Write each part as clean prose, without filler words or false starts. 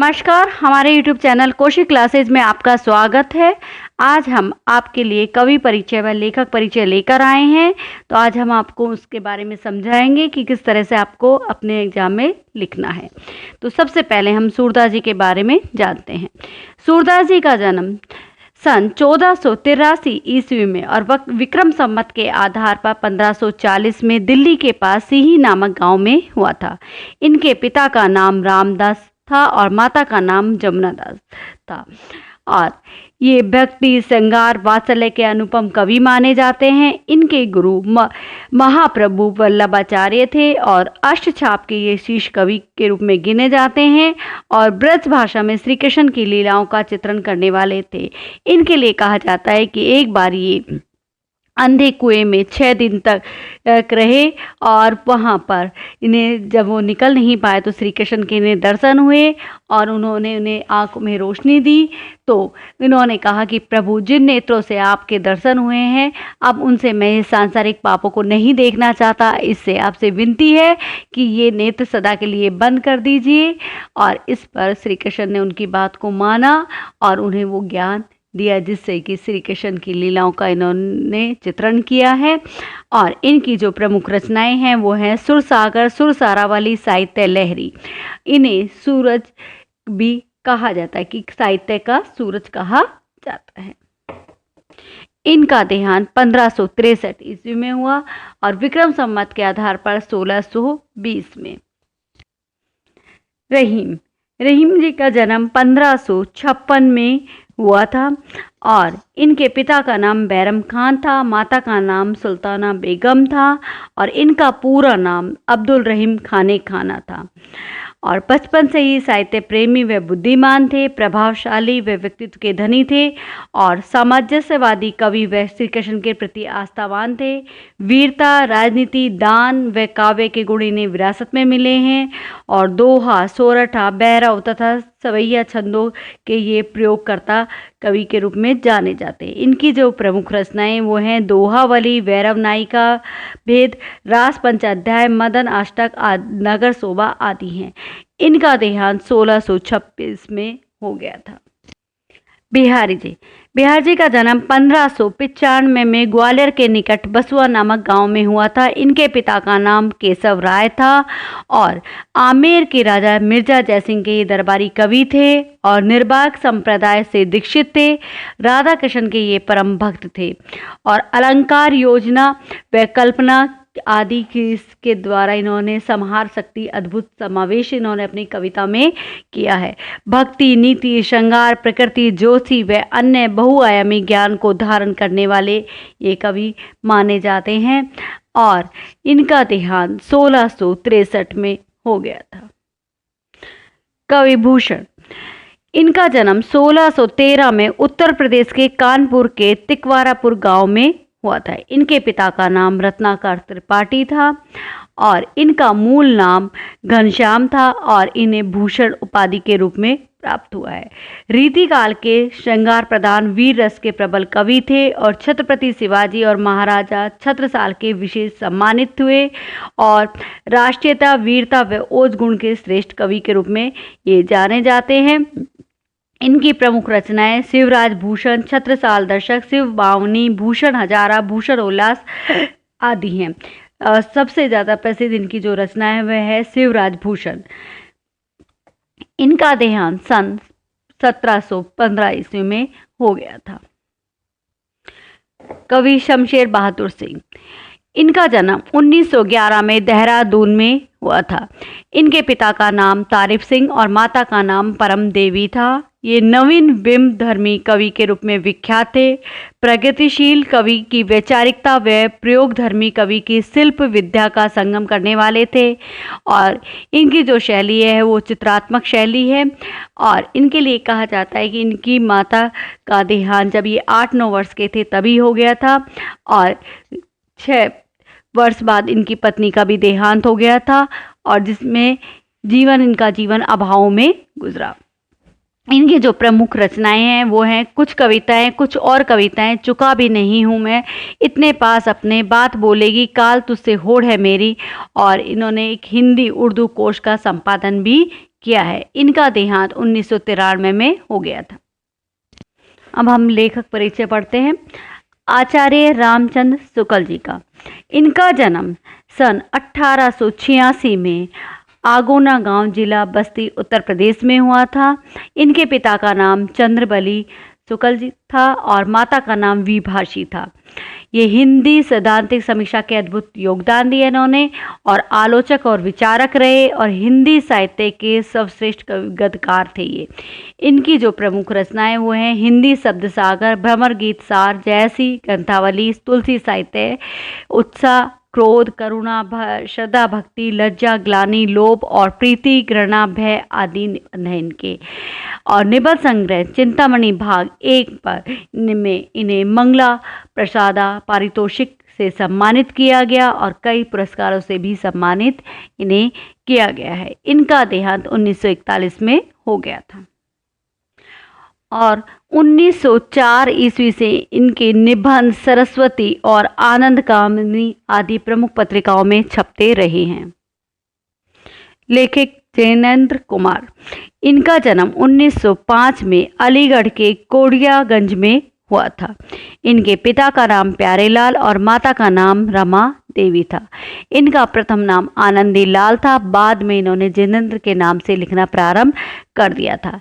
नमस्कार, हमारे YouTube channel Kaushik classes में आपका स्वागत है। आज हम आपके लिए कवि परिचय व लेखक परिचय लेकर आए हैं। तो आज हम आपको उसके बारे में समझाएंगे कि किस तरह से आपको अपने एग्जाम में लिखना है। तो सबसे पहले हम सूरदास जी के बारे में जानते हैं। सूरदास जी का जन्म सन 1483 ईस्वी में और विक्रम संवत के आधार पर 1540 में दिल्ली के पास सीही नामक गांव में हुआ था। इनके पिता का नाम रामदास था और माता का नाम जमुना दास था और ये भक्ति श्रृंगार वात्सल्य के अनुपम कवि माने जाते हैं। इनके गुरु महाप्रभु वल्लभाचार्य थे और अष्टछाप के ये शीर्ष कवि के रूप में गिने जाते हैं और ब्रज भाषा में श्री कृष्ण की लीलाओं का चित्रण करने वाले थे। इनके लिए कहा जाता है कि एक बार ये अंधे कुएं में 6 दिन तक रहे और वहाँ पर इन्हें जब वो निकल नहीं पाए तो श्री कृष्ण के इन्हें दर्शन हुए और उन्होंने उन्हें आँख में रोशनी दी। तो इन्होंने कहा कि प्रभु, जिन नेत्रों से आपके दर्शन हुए हैं अब उनसे मैं सांसारिक पापों को नहीं देखना चाहता, इससे आपसे विनती है कि ये नेत्र सदा के लिए बंद कर दीजिए। और इस पर श्री कृष्ण ने उनकी बात को माना और उन्हें वो ज्ञान दिया जिससे कि श्री कृष्ण की लीलाओं का इन्होंने चित्रण किया है। और इनकी जो प्रमुख रचनाएं हैं वो हैं सुरसागर, सुरसारावली, साहित्य लहरी। इन्हें सूरज भी कहा जाता है कि साहित्य का सूरज कहा जाता है। इनका देहांत 1563 ईस्वी में हुआ और विक्रम संवत के आधार पर 1620 में। रहीम जी का जन्म 1556 में हुआ था और इनके पिता का नाम बैरम खान था, माता का नाम सुल्ताना बेगम था और इनका पूरा नाम अब्दुल रहीम खाने खाना था। और बचपन से ही साहित्य प्रेमी व बुद्धिमान थे, प्रभावशाली व व्यक्तित्व के धनी थे और सामंजस्यवादी कवि व श्री कृष्ण के प्रति आस्थावान थे। वीरता, राजनीति, दान व काव्य के गुण इन्हें विरासत में मिले हैं और दोहा, सोरठा, भैरव तथा सवैया छंदों के ये प्रयोगकर्ता कवि के रूप में जाने जाते हैं। इनकी जो प्रमुख रचनाएं वो हैं दोहावली, वैरव नायिका भेद, रास पंचाध्याय, मदन अष्टक, नगर शोभा आदि हैं। इनका देहांत 1626 में हो गया था। बिहारी जी का जन्म 1595 में ग्वालियर के निकट बसुआ नामक गांव में हुआ था। इनके पिता का नाम केशव राय था और आमेर के राजा मिर्जा जयसिंह के ये दरबारी कवि थे और निर्वाक संप्रदाय से दीक्षित थे। राधा कृष्ण के ये परम भक्त थे और अलंकार, योजना व कल्पना आदि के द्वारा इन्होंने संहार शक्ति अद्भुत समावेश इन्होंने अपनी कविता में किया है। भक्ति, नीति, श्रृंगार, प्रकृति, ज्योति व अन्य बहुआयामी ज्ञान को धारण करने वाले ये कवि माने जाते हैं और इनका देहांत 1663 में हो गया था। कवि भूषण, इनका जन्म 1613 में उत्तर प्रदेश के कानपुर के तिकवारापुर गांव में हुआ था। इनके पिता का नाम रत्नाकर त्रिपाठी था और इनका मूल नाम घनश्याम था और इन्हें भूषण उपाधि के रूप में प्राप्त हुआ है। रीतिकाल के श्रृंगार प्रधान वीर रस के प्रबल कवि थे और छत्रपति शिवाजी और महाराजा छत्रसाल के विशेष सम्मानित हुए और राष्ट्रीयता, वीरता व ओज गुण के श्रेष्ठ कवि के रूप में ये जाने जाते हैं। इनकी प्रमुख रचनाएं शिवराज भूषण, छत्रसाल दर्शक, शिव बावनी, भूषण हजारा, भूषण उल्लास आदि हैं। सबसे ज़्यादा प्रसिद्ध इनकी जो रचना है वह है शिवराज भूषण। इनका देहांत सन 1715 ईस्वी में हो गया था। कवि शमशेर बहादुर सिंह, इनका जन्म 1911 में देहरादून में हुआ था। इनके पिता का नाम तारिफ सिंह और माता का नाम परम देवी था। ये नवीन बिंब धर्मी कवि के रूप में विख्यात थे। प्रगतिशील कवि की वैचारिकता व प्रयोग धर्मी कवि की शिल्प विद्या का संगम करने वाले थे और इनकी जो शैली है वो चित्रात्मक शैली है। और इनके लिए कहा जाता है कि इनकी माता का देहांत जब ये 8-9 वर्ष के थे तभी हो गया था और 6 वर्ष बाद इनकी पत्नी का भी देहांत हो गया था और जिसमें इनका जीवन अभाव में गुजरा। इनकी जो प्रमुख रचनाएं हैं वो हैं कुछ कविताएं, कुछ और कविताएं, चुका भी नहीं हूँ मैं, इतने पास अपने, बात बोलेगी काल तुझसे होड़ है मेरी। और इन्होंने एक हिंदी उर्दू कोश का संपादन भी किया है। इनका देहांत 1993 में हो गया था। अब हम लेखक परिचय पढ़ते हैं। आचार्य रामचंद्र शुक्ल जी का। इनका जन्म सन 1886 में आगोना गांव, जिला बस्ती, उत्तर प्रदेश में हुआ था। इनके पिता का नाम चंद्रबली शुक्ल जी था और माता का नाम विभाषी था। ये हिंदी सैद्धांतिक समीक्षा के अद्भुत योगदान दिए इन्होंने और आलोचक और विचारक रहे और हिंदी साहित्य के सर्वश्रेष्ठ गद्यकार थे ये। इनकी जो प्रमुख रचनाएं वो हैं हिंदी शब्द सागर, भ्रमर गीत सार, जयसी, ग्रंथावली, तुलसी साहित्य, उत्साह, क्रोध, करुणा, श्रद्धा, भक्ति, लज्जा, ग्लानि, लोभ और प्रीति, घृणा, भय आदि हैं इनके। और निबंध संग्रह चिंतामणि भाग 1 पर में इन्हें मंगला प्रसादा पारितोषिक से सम्मानित किया गया और कई पुरस्कारों से भी सम्मानित इन्हें किया गया है। इनका देहांत 1941 में हो गया था और 1904 ईस्वी से इनके निबंध सरस्वती और आनंद कामिनी आदि प्रमुख पत्रिकाओं में छपते रहे हैं। लेखक जैनेंद्र कुमार। इनका जन्म 1905 में अलीगढ़ के कोडियागंज में हुआ था। इनके पिता का नाम प्यारेलाल और माता का नाम रमा देवी था। इनका प्रथम नाम आनंदी लाल था। बाद में इन्होंने जैनेंद्र के नाम से लिखना प्रारंभ कर दिया था।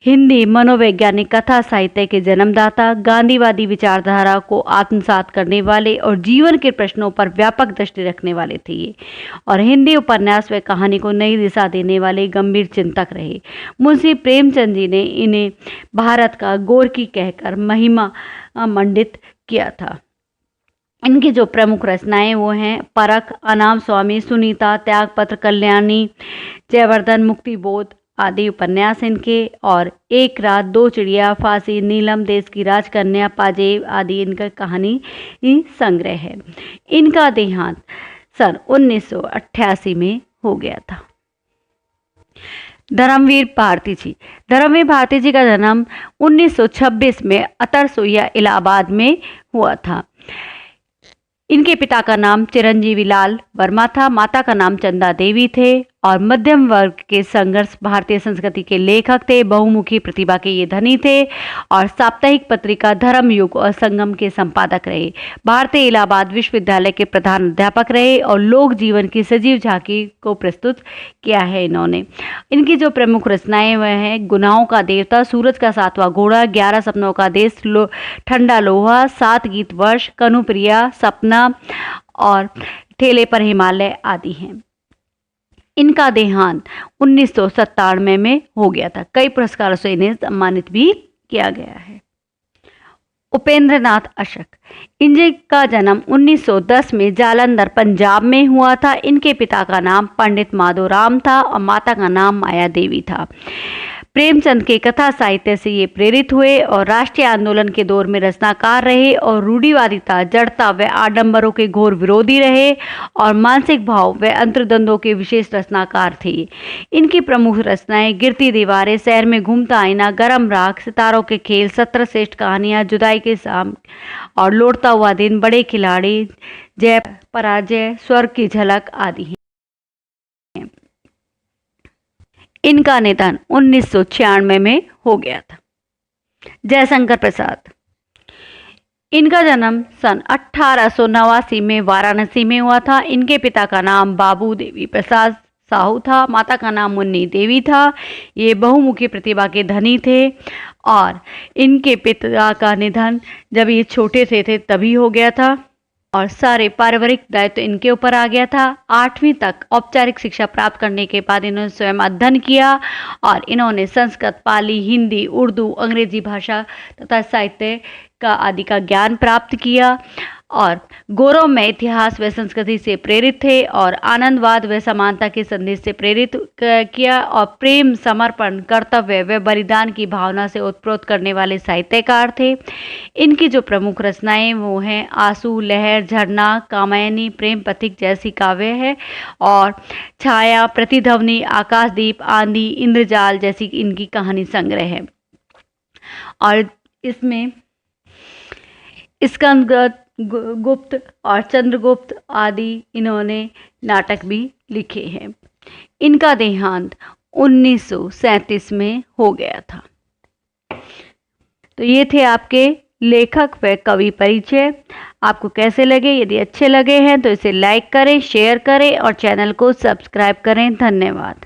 हिंदी मनोवैज्ञानिक कथा साहित्य के जन्मदाता, गांधीवादी विचारधारा को आत्मसात करने वाले और जीवन के प्रश्नों पर व्यापक दृष्टि रखने वाले थे ये और हिंदी उपन्यास व कहानी को नई दिशा देने वाले गंभीर चिंतक रहे। मुंशी प्रेमचंद जी ने इन्हें भारत का गोरकी कहकर महिमा मंडित किया था। इनकी जो प्रमुख रचनाएं वो हैं परख, अनाम स्वामी, सुनीता, त्यागपत्र, कल्याणी, जयवर्धन, मुक्तिबोध आदि उपन्यास इनके और एक रात, दो चिड़िया, फांसी, नीलम, देश की राजकन्या, पाजेब आदि इनका कहानी संग्रह है। इनका देहांत सन 1988 में हो गया था। धर्मवीर भारती जी। धर्मवीर भारती जी का जन्म 1926 में अतरसोया इलाहाबाद में हुआ था। इनके पिता का नाम चिरंजीवी लाल वर्मा था, माता का नाम चंदा देवी थे और मध्यम वर्ग के संघर्ष भारतीय संस्कृति के लेखक थे। बहुमुखी प्रतिभा के ये धनी थे और साप्ताहिक पत्रिका धर्म युग और संगम के संपादक रहे। भारतीय इलाहाबाद विश्वविद्यालय के प्रधान अध्यापक रहे और लोक जीवन की सजीव झांकी को प्रस्तुत किया है इन्होंने। इनकी जो प्रमुख रचनाएं वह हैं गुनाहों का देवता, सूरज का सातवां घोड़ा, 11 सपनों का देश, ठंडा लोहा, 7 गीत वर्ष, कनुप्रिया, सपना और ठेले पर हिमालय आदि हैं। इनका देहांत 1997 में हो गया था। कई पुरस्कारों से इन्हें सम्मानित भी किया गया है। उपेंद्र नाथ अशक। इनका जन्म 1910 में जालंधर पंजाब में हुआ था। इनके पिता का नाम पंडित माधोराम था और माता का नाम माया देवी था। प्रेमचंद के कथा साहित्य से ये प्रेरित हुए और राष्ट्रीय आंदोलन के दौर में रचनाकार रहे और रूढ़िवादिता, जड़ता व आडंबरों के घोर विरोधी रहे और मानसिक भाव व अंतर्द्वंद्वों के विशेष रचनाकार थे। इनकी प्रमुख रचनाएं गिरती दीवारें, शहर में घूमता आईना, गरम राख, सितारों के खेल, 17 श्रेष्ठ कहानियां, जुदाई के शाम और लौटता हुआ दिन, बड़े खिलाड़ी, जय पराजय, स्वर्ग की झलक आदि हैं। इनका निधन 1996 में हो गया था। जयशंकर प्रसाद। इनका जन्म सन 1889 में वाराणसी में हुआ था। इनके पिता का नाम बाबू देवी प्रसाद साहू था, माता का नाम मुन्नी देवी था। ये बहुमुखी प्रतिभा के धनी थे और इनके पिता का निधन जब ये छोटे थे तभी हो गया था और सारे पारिवारिक दायित्व इनके ऊपर आ गया था। 8वीं तक औपचारिक शिक्षा प्राप्त करने के बाद इन्होंने स्वयं अध्ययन किया और इन्होंने संस्कृत, पाली, हिंदी, उर्दू, अंग्रेजी भाषा तथा साहित्य का आदि का ज्ञान प्राप्त किया और गौरव में इतिहास व संस्कृति से प्रेरित थे और आनंदवाद व समानता के संदेश से प्रेरित किया और प्रेम, समर्पण, कर्तव्य व बलिदान की भावना से उत्प्रोत करने वाले साहित्यकार थे। इनकी जो प्रमुख रचनाएं वो हैं आंसू, लहर, झरना, कामायनी, प्रेम पथिक जैसी काव्य है और छाया, प्रतिध्वनि, आकाशदीप, आंधी, इंद्रजाल जैसी इनकी कहानी संग्रह है और इसमें स्कंदगुप्त, गुप्त और चंद्रगुप्त आदि इन्होंने नाटक भी लिखे हैं। इनका देहांत 1937 में हो गया था। तो ये थे आपके लेखक व कवि परिचय। आपको कैसे लगे? यदि अच्छे लगे हैं तो इसे लाइक करें, शेयर करें और चैनल को सब्सक्राइब करें। धन्यवाद।